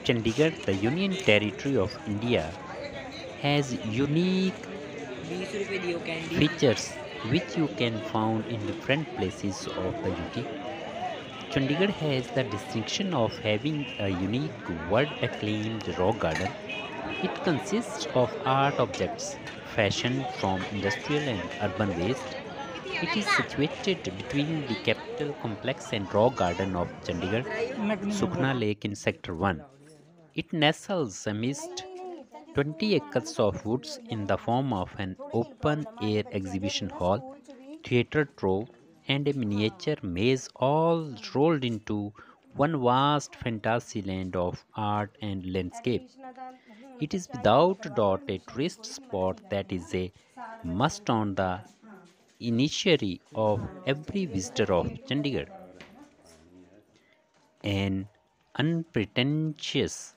Chandigarh, the Union Territory of India, has unique ₹20 दियो candy features which you can find in different places of the UT. Chandigarh has the distinction of having a unique world acclaimed rock garden. It consists of art objects fashioned from industrial and urban waste. It is situated between the capital complex and rock garden of Chandigarh, Sukhna Lake in Sector 1. It nestles amidst 20 acres of woods in the form of an open air exhibition hall, theatre trove, and a miniature maze all rolled into one vast fantasy land of art and landscape. It is without doubt a tourist spot that is a must on the initiatory of every visitor of Chandigarh. An unpretentious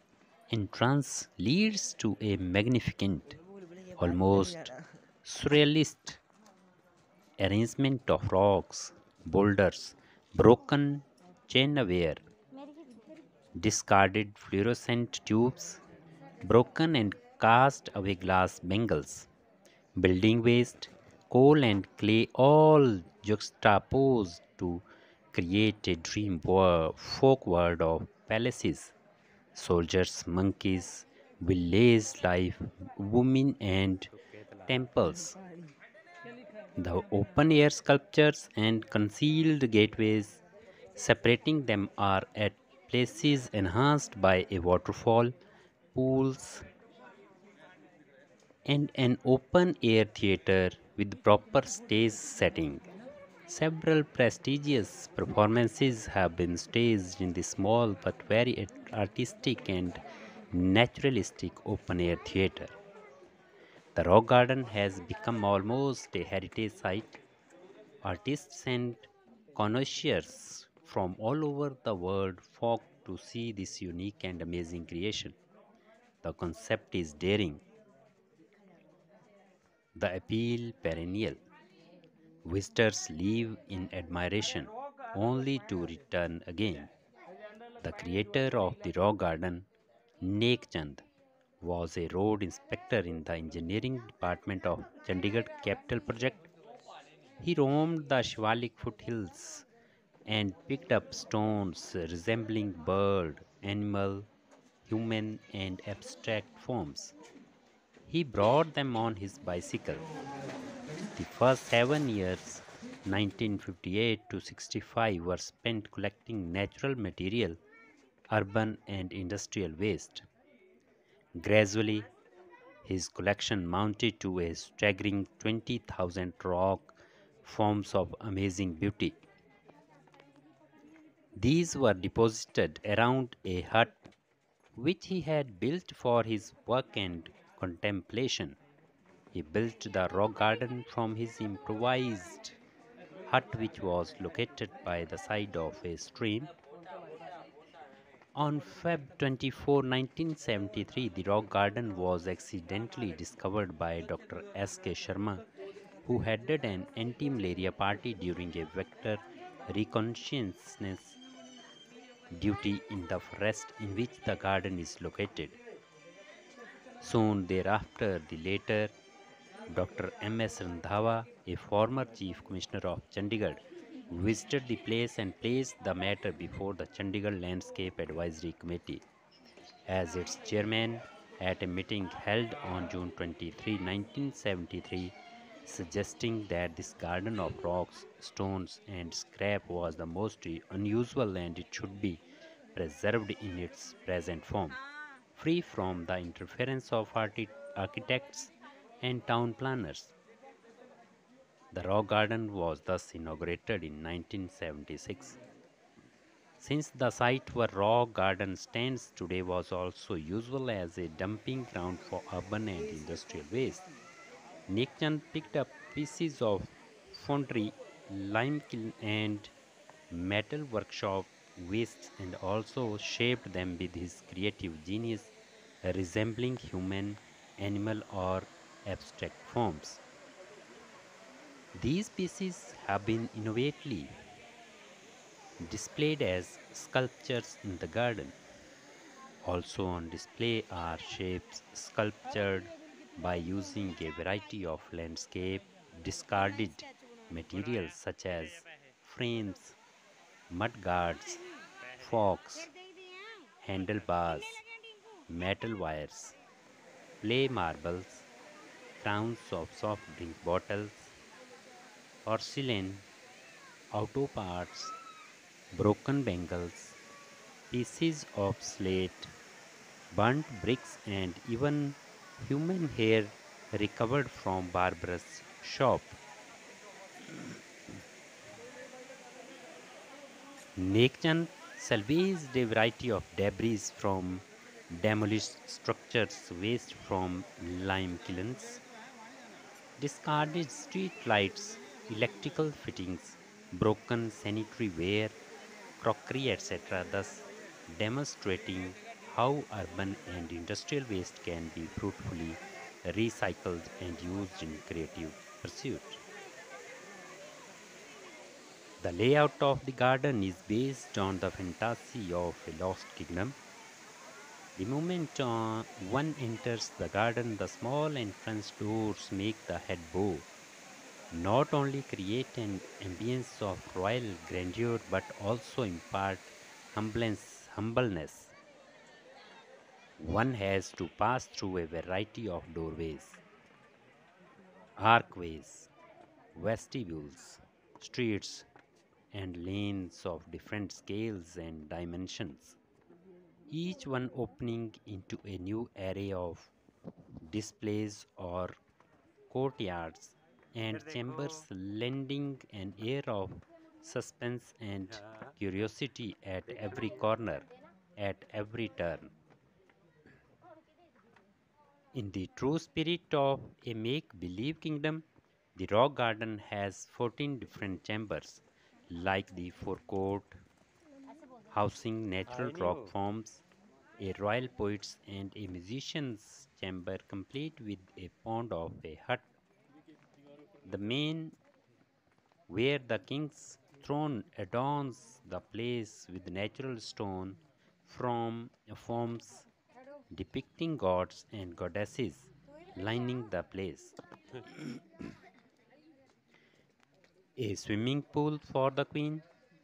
entrance leads to a magnificent, almost surrealist arrangement of rocks, boulders, broken chinaware, discarded fluorescent tubes, broken and cast away glass bangles, building waste, coal and clay all juxtaposed to create a folk world of palaces, soldiers, monkeys, village life, women, and temples. The open air sculptures and concealed gateways separating them are at places enhanced by a waterfall, pools, and an open air theatre with proper stage setting. Several prestigious performances have been staged in the small but very artistic and naturalistic open air theatre. The Rock Garden has become almost a heritage site. Artists and connoisseurs from all over the world flock to see this unique and amazing creation. The concept is daring, the appeal perennial. Visitors leave in admiration only to return again. The creator of the Rock Garden, Nek Chand, was a road inspector in the engineering department of Chandigarh Capital Project. He roamed the Shivalik foothills and picked up stones resembling bird, animal, human, and abstract forms. He brought them on his bicycle. The first 7 years, 1958 to 65, were spent collecting natural material, urban and industrial waste. Gradually, his collection mounted to a staggering 20,000 rock forms of amazing beauty. These were deposited around a hut which he had built for his work and contemplation. He built the rock garden from his improvised hut, which was located by the side of a stream. On Feb 24, 1973, the rock garden was accidentally discovered by Dr. S.K. Sharma, who headed an anti malaria party during a vector reconnaissance duty in the forest in which the garden is located. Soon thereafter, the later Dr. M.S. Randhawa, a former Chief Commissioner of Chandigarh, visited the place and placed the matter before the Chandigarh Landscape Advisory Committee as its chairman at a meeting held on June 23, 1973, suggesting that this garden of rocks, stones, and scrap was the most unusual and it should be preserved in its present form, free from the interference of architects and town planners. The rock garden was thus inaugurated in 1976. Since the site where rock garden stands today was also useful as a dumping ground for urban and industrial waste, Nekchand picked up pieces of foundry, lime kiln, and metal workshop wastes and also shaped them with his creative genius, resembling human, animal, or abstract forms. These pieces have been innovatively displayed as sculptures in the garden. Also on display are shapes sculptured by using a variety of landscape discarded materials such as frames, mud guards, forks, handlebars, metal wires, play marbles, crowns of soft drink bottles, porcelain, auto parts, broken bangles, pieces of slate, burnt bricks, and even human hair recovered from barbarous shop. Nekchan salvaged a variety of debris from demolished structures, waste from lime kilns, discarded street lights, electrical fittings, broken sanitary ware, crockery, etc., thus demonstrating how urban and industrial waste can be fruitfully recycled and used in creative pursuit. The layout of the garden is based on the fantasy of a lost kingdom. The moment one enters the garden, the small entrance doors make the head bow, not only create an ambience of royal grandeur but also impart humbleness. One has to pass through a variety of doorways, archways, vestibules, streets, and lanes of different scales and dimensions, each one opening into a new array of displays or courtyards and chambers, lending an air of suspense and curiosity at every corner, at every turn. In the true spirit of a make believe kingdom, the rock garden has 14 different chambers, like the forecourt, housing natural rock forms, a royal poet's and a musician's chamber, complete with a pond of a hut, the main where the king's throne adorns the place with natural stone from forms depicting gods and goddesses lining the place. A swimming pool for the queen,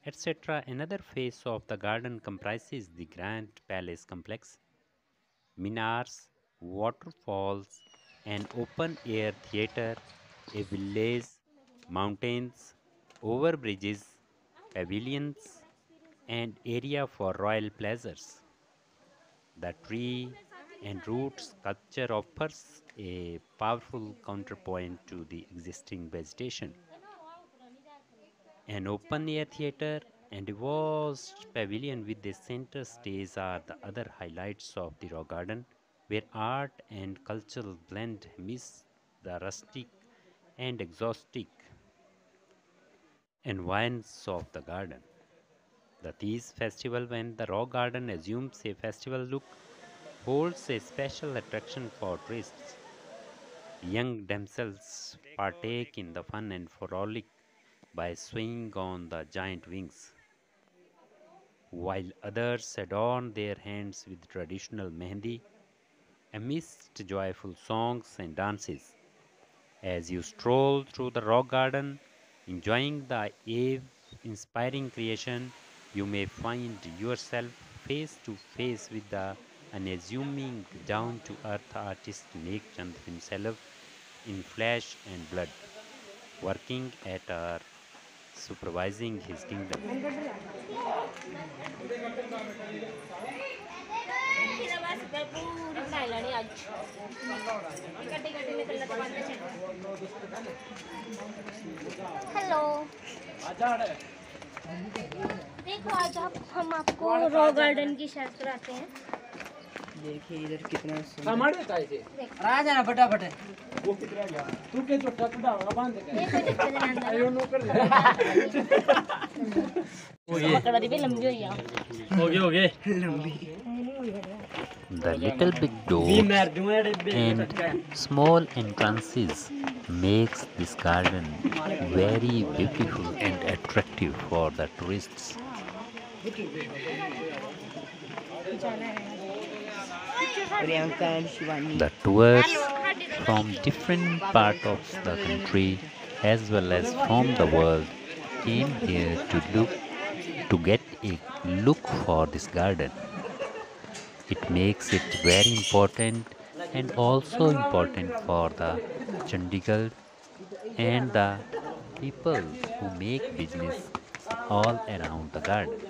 etc. Another phase of the garden comprises the grand palace complex, minars, waterfalls, an open air theatre, a village, mountains, overbridges, pavilions, and area for royal pleasures. The tree and root sculpture offers a powerful counterpoint to the existing vegetation. An open air theatre and a vast pavilion with a center stage are the other highlights of the rock garden, where art and cultural blend amidst the rustic and exotic environs of the garden. The Tees Festival, when the rock garden assumes a festival look, holds a special attraction for tourists. Young damsels partake in the fun and frolic by swinging on the giant wings, while others adorn their hands with traditional mehendi amidst joyful songs and dances. As you stroll through the rock garden, enjoying the awe-inspiring creation, you may find yourself face to face with the unassuming, down-to-earth artist Nek Chand himself in flesh and blood, working at or supervising his kingdom. Hello. देखो आज हम आपको rock garden की सैर कराते हैं। देखिए इधर कितना हमारे ताई थे आ जाना फटाफट। वो कितना गया तू के जो टकड़ा बांध के देखो कितने अंदर आयो नो कर दे पकड़ा दी भी लंबी हुई है। हो गए लंबी The little big doors and small entrances makes this garden very beautiful and attractive for the tourists. जाना है। Priyanka and Shivani. The tours from different parts of the country as well as from the world came here to get a look for this garden. It makes it very important and also important for the Chandigarh and the people who make business all around the garden.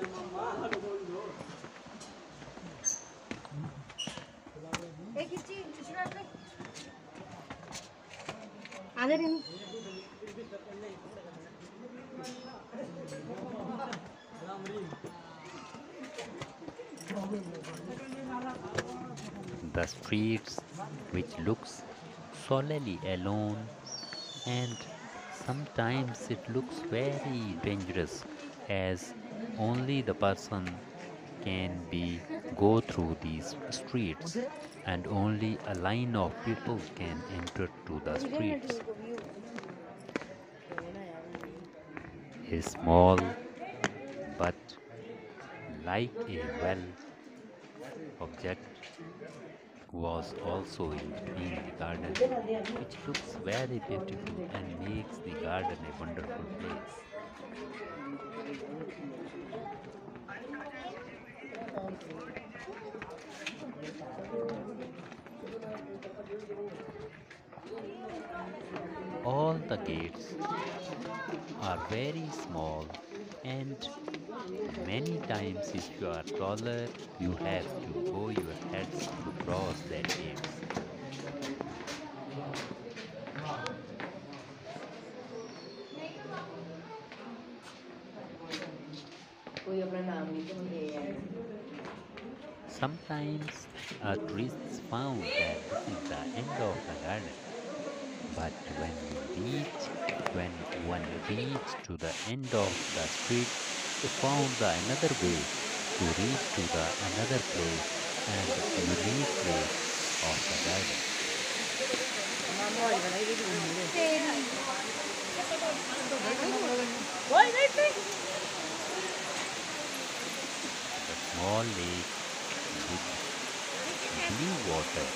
The streets which looks solely alone and sometimes it looks very dangerous as only the person can be go through these streets and only a line of people can enter to the streets. A small but like a well object was also in between the garden, which looks very beautiful and makes the garden a wonderful place. All the gates are very small, and many times, if you are taller, you have to bow your heads to cross that gates. कोई अपना नाम नहीं बोले यार. Sometimes tourists found that this is the end of the garden, but when one reached to the end of the street, they found another way to reach to the another place and unique place of the garden. The small lake with blue water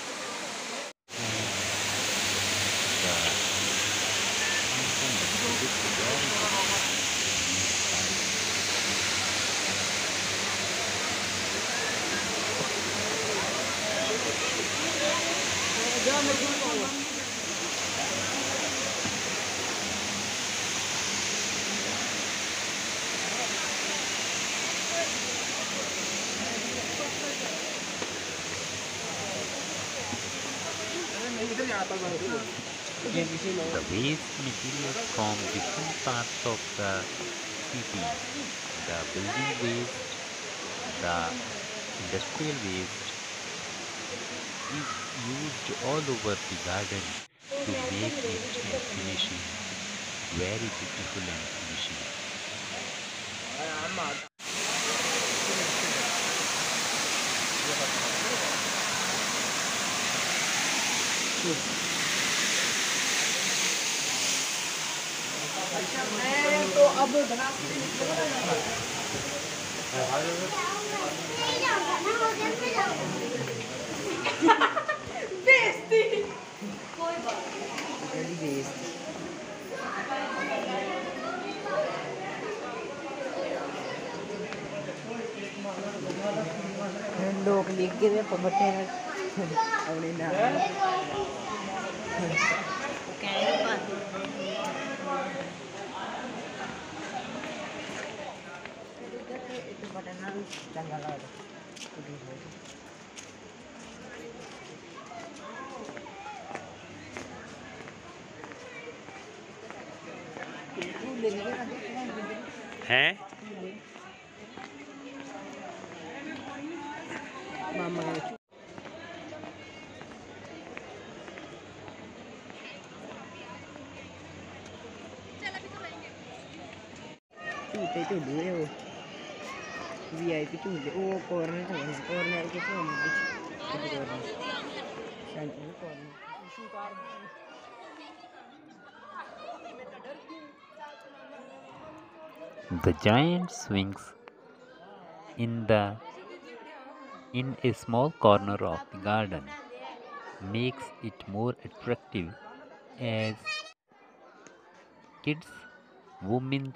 and the fountain looked very the waste materials from different parts of the city, the building waste, the industrial waste is used all over the garden to make it a finishing, very beautiful and finishing. तो अब बना बेइज्जती कोई बात नहीं बेइज्जती लोग लिख के बटे अपने नाम itu badannya janggal ada. हैं? Mama झूठे झूले वो वीआईपी झूले वो कॉर्नर था कॉर्नर के फोन में corner centre corner The giant swings in the in a small corner of the garden makes it more attractive as kids, women,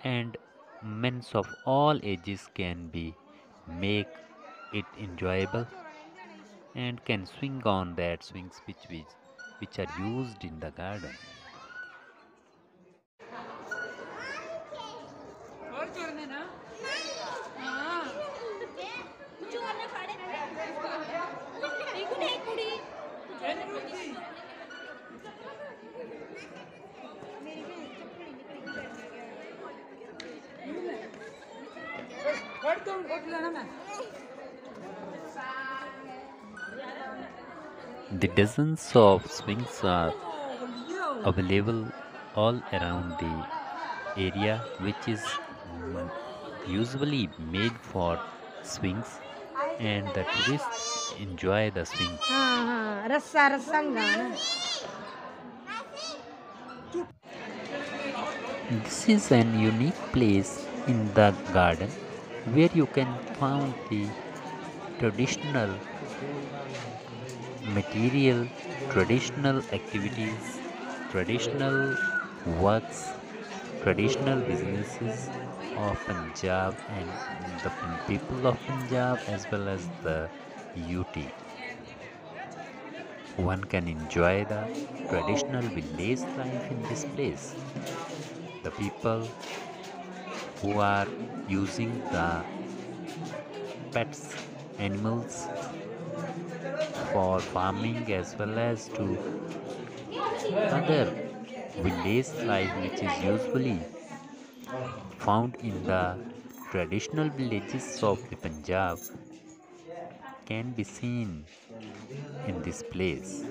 and men of all ages can be make it enjoyable and can swing on that swings which are used in the garden. The dozens of swings are available all around the area, which is mm, usually made for swings, and the tourists enjoy the swings. हाँ हाँ रस्सा रस्संगाना This is an unique place in the garden where you can find the traditional material, traditional activities, traditional works, traditional businesses of Punjab and the people of Punjab as well as the UT. One can enjoy the traditional village life in this place. The people who are using the pets, animals for farming as well as to other village life which is usually found in the traditional villages of the Punjab can be seen in this place.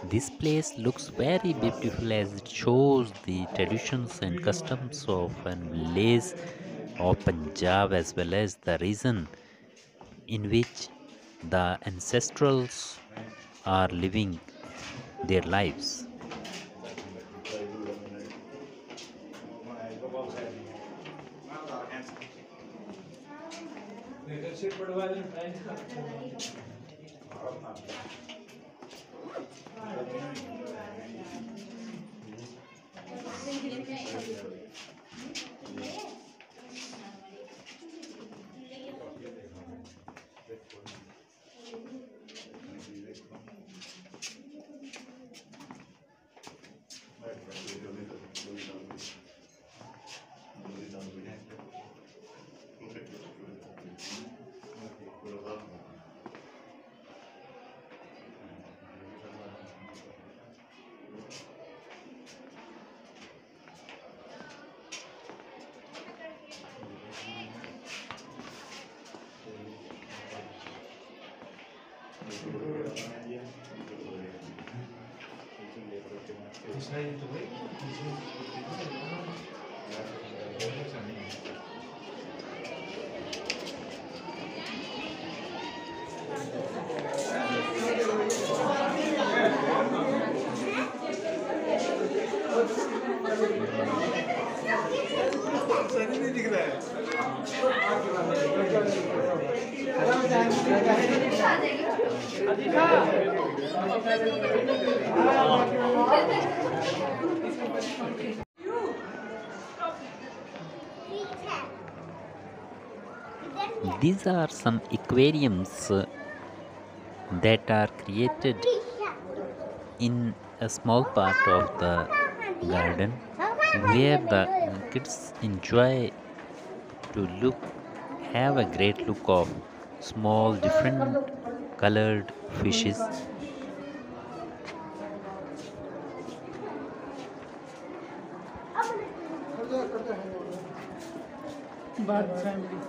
This place looks very beautiful as it shows the traditions and customs of an village of Punjab as well as the region in which the ancestrals are living their lives. These are some aquariums that are created in a small part of the garden where the kids enjoy to have a great look of small different colored fishes. Bad family.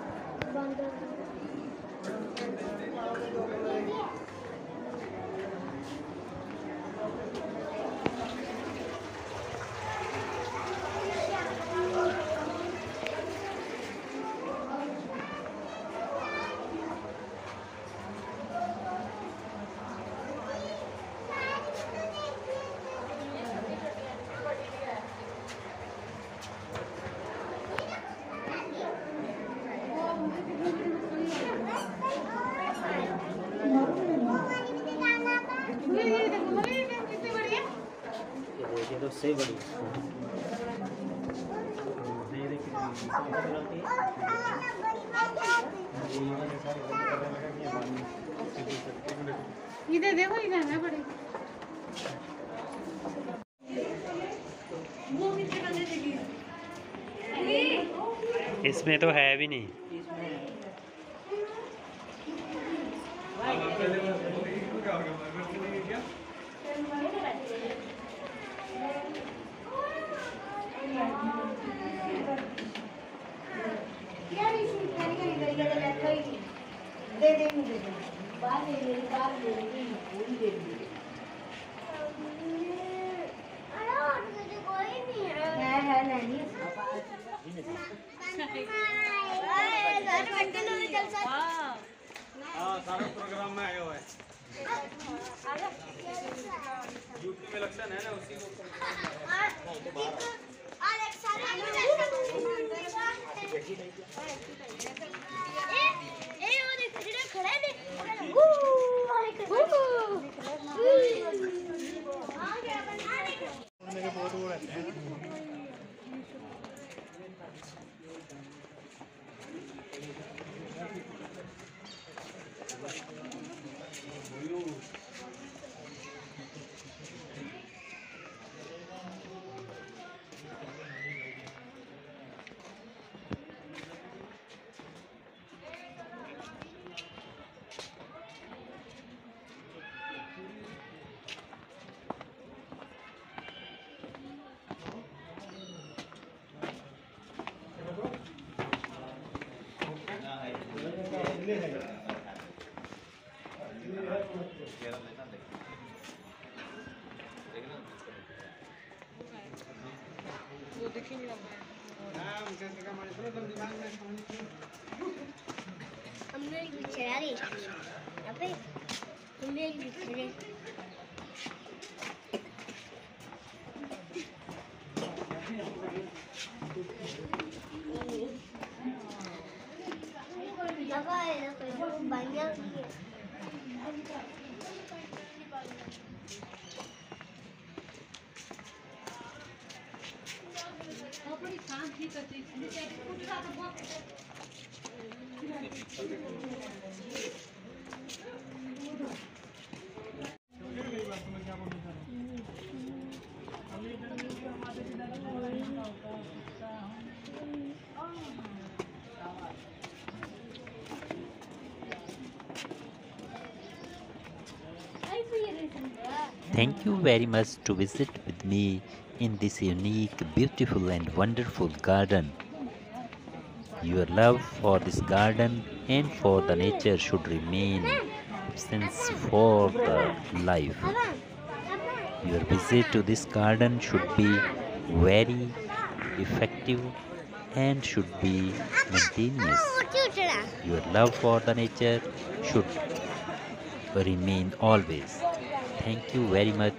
ये तो सही बड़ी इधर देखो इधर ना पड़े इसमें तो है भी नहीं। हाँ सारा प्रोग्राम में आया हुआ है यूपी में इलेक्शन है ना उसी Thank you very much to visit with me in this unique, beautiful and wonderful garden. Your love for this garden and for the nature should remain since for the life. Your visit to this garden should be very effective and should be maintenance. Your love for the nature should remain always. Thank you very much.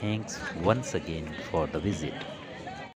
Thanks once again for the visit.